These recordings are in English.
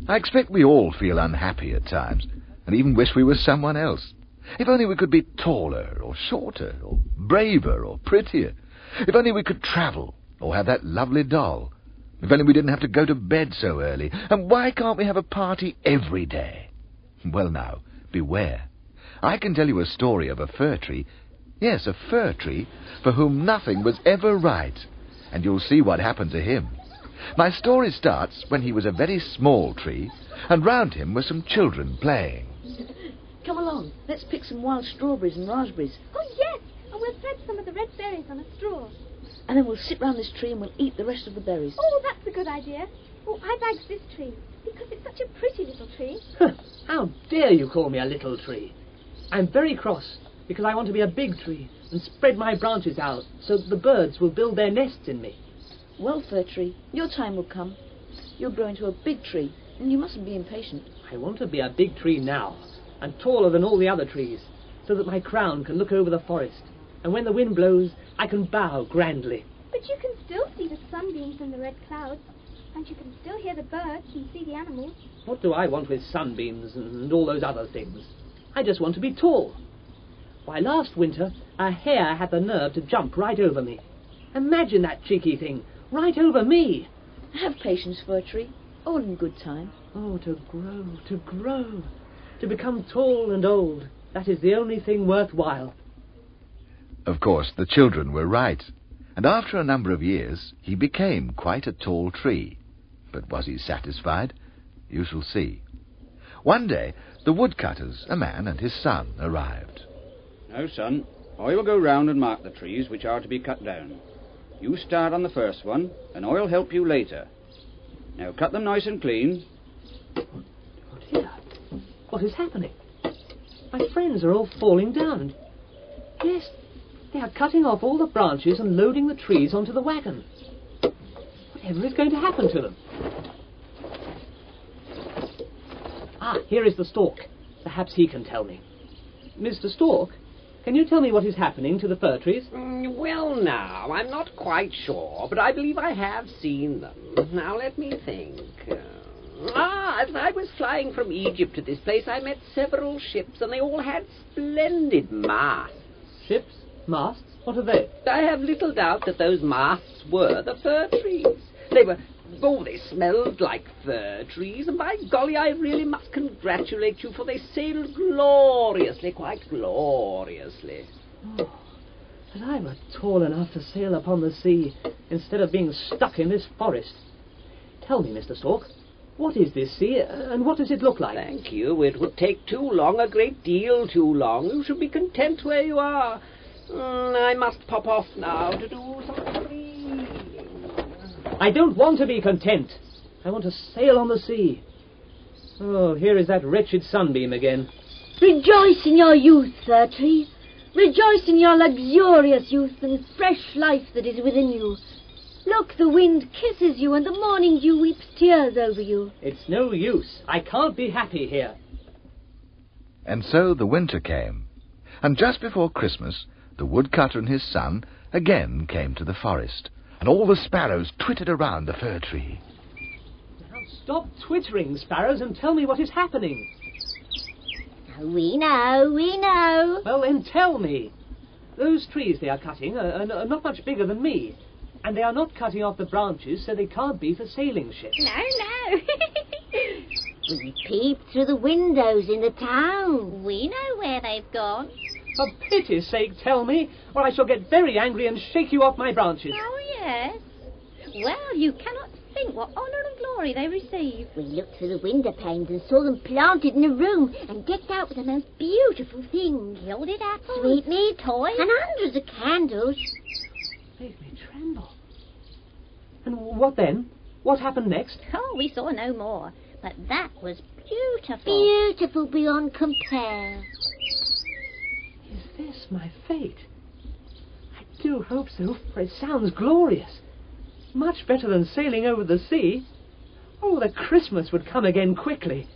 I expect we all feel unhappy at times, and even wish we were someone else. If only we could be taller, or shorter, or braver, or prettier. If only we could travel, or have that lovely doll. If only we didn't have to go to bed so early. And why can't we have a party every day? Well now, beware. I can tell you a story of a fir tree. Yes, a fir tree, for whom nothing was ever right. And you'll see what happened to him. My story starts when he was a very small tree, and round him were some children playing. Come along, let's pick some wild strawberries and raspberries. Oh, yes, and we'll thread some of the red berries on a straw. And then we'll sit round this tree and we'll eat the rest of the berries. Oh, that's a good idea. Oh, I like this tree, because it's such a pretty little tree. How dare you call me a little tree? I'm very cross, because I want to be a big tree and spread my branches out so that the birds will build their nests in me. Well, Fir Tree, your time will come. You'll grow into a big tree, and you mustn't be impatient. I want to be a big tree now, and taller than all the other trees, so that my crown can look over the forest, and when the wind blows, I can bow grandly. But you can still see the sunbeams and the red clouds, and you can still hear the birds and see the animals. What do I want with sunbeams and all those other things? I just want to be tall. Why, last winter, a hare had the nerve to jump right over me. Imagine that cheeky thing, right over me. Have patience, Fir Tree. All in good time. Oh, to grow, to become tall and old. That is the only thing worthwhile. Of course, the children were right, and after a number of years, he became quite a tall tree. But was he satisfied? You shall see. One day, the woodcutters, a man and his son, arrived. Now, son, I will go round and mark the trees which are to be cut down. You start on the first one, and I'll help you later. Now, cut them nice and clean. Oh dear, what is happening? My friends are all falling down. Yes, they are cutting off all the branches and loading the trees onto the wagon. Whatever is going to happen to them? Ah, here is the stork. Perhaps he can tell me. Mr. Stork, can you tell me what is happening to the fir trees? Well, now, I'm not quite sure, but I believe I have seen them. Now, let me think. As I was flying from Egypt to this place, I met several ships, and they all had splendid masts. Ships? Masts? What are they? I have little doubt that those masts were the fir trees. They smelled like fir trees, and by golly, I really must congratulate you, for they sailed gloriously, quite gloriously. Oh, that I were tall enough to sail upon the sea, instead of being stuck in this forest. Tell me, Mr. Stork, what is this sea, and what does it look like? Thank you. It would take too long, a great deal too long. You should be content where you are. I must pop off now to do some reading. I don't want to be content. I want to sail on the sea. Oh, here is that wretched sunbeam again. Rejoice in your youth, Fir Tree. Rejoice in your luxurious youth and fresh life that is within you. Look, the wind kisses you and the morning dew weeps tears over you. It's no use. I can't be happy here. And so the winter came, and just before Christmas, the woodcutter and his son again came to the forest, and all the sparrows twittered around the fir tree. Now stop twittering, sparrows, and tell me what is happening. We know. Well, then tell me. Those trees they are cutting are not much bigger than me, and they are not cutting off the branches, so they can't be for sailing ships. No. We peeped through the windows in the town. We know where they've gone. For pity's sake, tell me, or I shall get very angry and shake you off my branches. Oh, yes. Well, you cannot think what honour and glory they receive. We looked through the window panes and saw them planted in a room and decked out with the most beautiful things. Gilded apples, Sweetmeat, toys, and hundreds of candles. Made me tremble. And what then? What happened next? Oh, we saw no more. But that was beautiful. Beautiful beyond compare. Is this my fate? I do hope so, for it sounds glorious. Much better than sailing over the sea. Oh, that Christmas would come again quickly.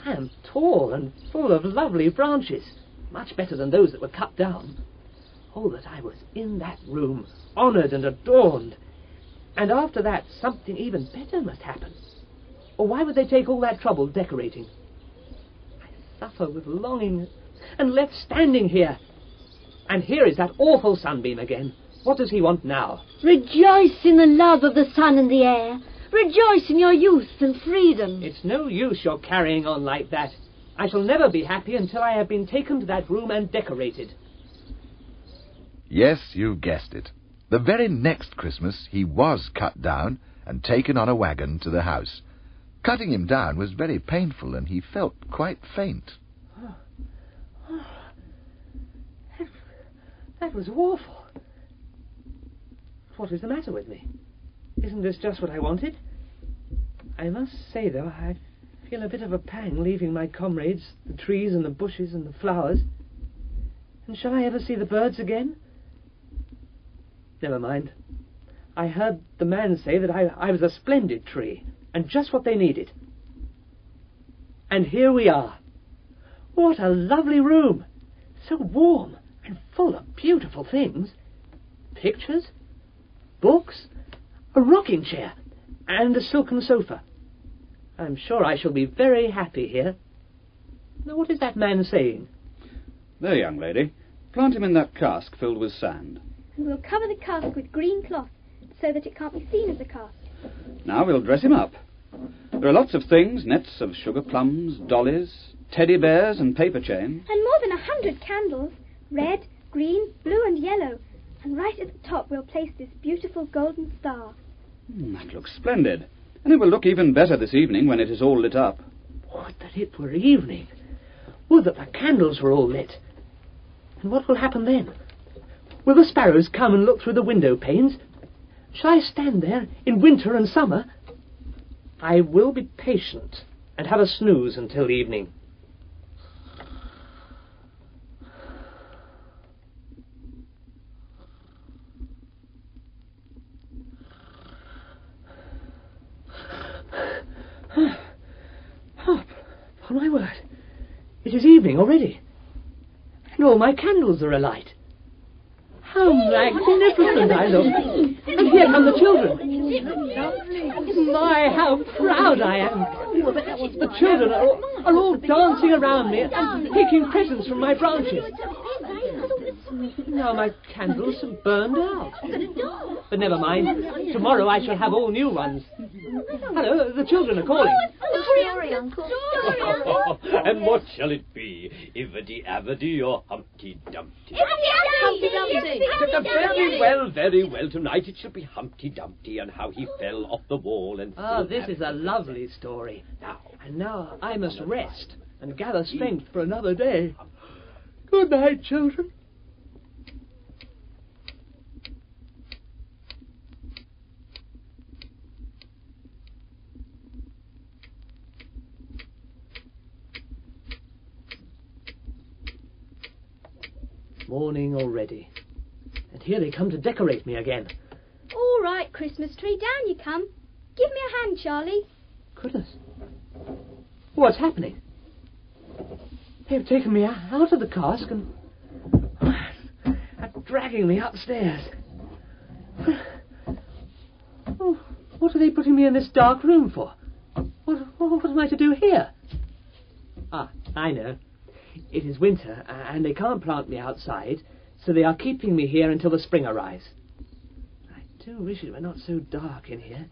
I am tall and full of lovely branches, much better than those that were cut down. Oh, that I was in that room, honoured and adorned. And after that, something even better must happen. Or why would they take all that trouble decorating? I suffer with longing and left standing here. And here is that awful sunbeam again. What does he want now? Rejoice in the love of the sun and the air. Rejoice in your youth and freedom. It's no use your carrying on like that. I shall never be happy until I have been taken to that room and decorated. Yes, you guessed it. The very next Christmas he was cut down and taken on a wagon to the house. Cutting him down was very painful, and he felt quite faint. That was awful. What is the matter with me? Isn't this just what I wanted? I must say, though, I feel a bit of a pang leaving my comrades, the trees and the bushes and the flowers. And shall I ever see the birds again? Never mind. I heard the man say that I was a splendid tree, and just what they needed. And here we are. What a lovely room! So warm and full of beautiful things. Pictures, books, a rocking chair, and a silken sofa. I'm sure I shall be very happy here. Now, what is that man saying? There, young lady. Plant him in that cask filled with sand. And we'll cover the cask with green cloth, so that it can't be seen as a cask. Now we'll dress him up. There are lots of things, nets of sugar plums, dollies, teddy bears and paper chains. And more than 100 candles, red, green, blue and yellow. And right at the top we'll place this beautiful golden star. That looks splendid. And it will look even better this evening when it is all lit up. Would that it were evening. Would that the candles were all lit. And what will happen then? Will the sparrows come and look through the window panes? Shall I stand there in winter and summer? I will be patient and have a snooze until evening. Oh, upon my word, it is evening already, and all my candles are alight. How magnificent I look! And here come the children. My, how proud I am! The children are all dancing around me and taking presents from my branches. Now my candles have burned out. But never mind. Tomorrow I shall have all new ones. Hello, the children are calling. Story, Uncle. And what shall it be? Ibbity-abbity or Humpty Dumpty? Humpty Dumpty. Very well. Tonight it shall be Humpty Dumpty and how he fell off the wall and... Ah, this is a lovely story. And now I must rest and gather strength for another day. Good night, children. Morning already. And here they come to decorate me again. All right, Christmas tree, down you come. Give me a hand, Charlie. Goodness. What's happening? They've taken me out of the cask and are dragging me upstairs. Oh, what are they putting me in this dark room for? What am I to do here? Ah, I know. It is winter, and they can't plant me outside, so they are keeping me here until the spring arrives. I do wish it were not so dark in here.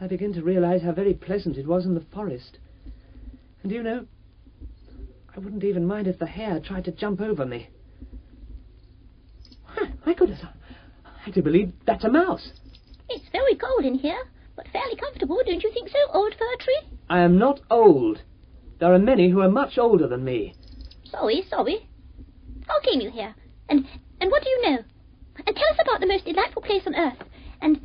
I begin to realize how very pleasant it was in the forest. And you know, I wouldn't even mind if the hare tried to jump over me. My goodness, I do believe that's a mouse. It's very cold in here, but fairly comfortable, don't you think so, old Fir Tree? I am not old. There are many who are much older than me. Sorry. How came you here? And what do you know? And tell us about the most delightful place on earth. And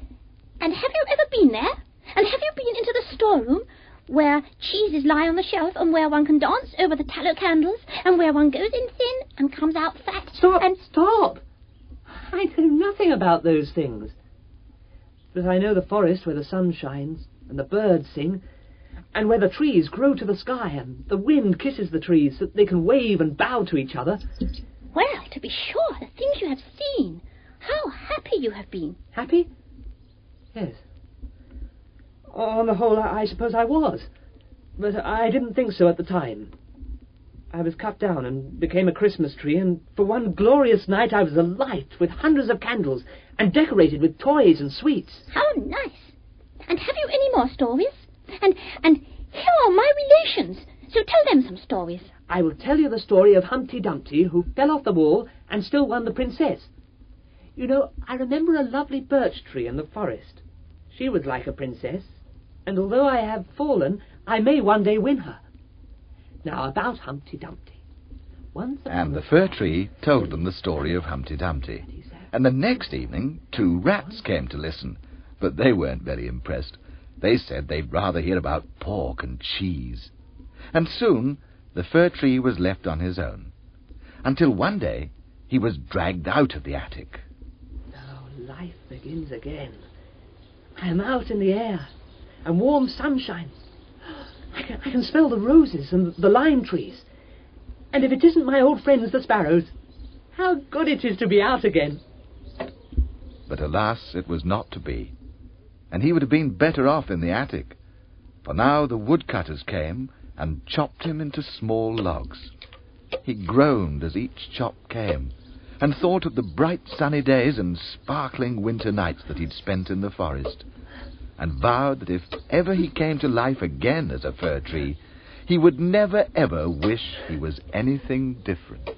have you ever been there? And have you been into the storeroom, where cheeses lie on the shelf, and where one can dance over the tallow candles, and where one goes in thin and comes out fat? Stop! I know nothing about those things. But I know the forest where the sun shines, and the birds sing, and where the trees grow to the sky, and the wind kisses the trees so that they can wave and bow to each other. Well, to be sure, the things you have seen. How happy you have been. Happy? Yes. On the whole, I suppose I was. But I didn't think so at the time. I was cut down and became a Christmas tree, and for one glorious night I was alight with hundreds of candles and decorated with toys and sweets. How nice. And have you any more stories? And here are my relations, so tell them some stories. I will tell you the story of Humpty Dumpty, who fell off the wall and still won the princess. You know, I remember a lovely birch tree in the forest. She was like a princess, and although I have fallen, I may one day win her. Now, about Humpty Dumpty. And the fir tree told them the story of Humpty Dumpty. And the next evening, 2 rats came to listen, but they weren't very impressed. They said they'd rather hear about pork and cheese. And soon the fir tree was left on his own, until one day he was dragged out of the attic. Now life begins again. I am out in the air, and warm sunshine. I can smell the roses and the lime trees. And if it isn't my old friends the sparrows, how good it is to be out again. But alas, it was not to be, and he would have been better off in the attic, for now the woodcutters came and chopped him into small logs. He groaned as each chop came, and thought of the bright sunny days and sparkling winter nights that he'd spent in the forest, and vowed that if ever he came to life again as a fir tree, he would never ever wish he was anything different.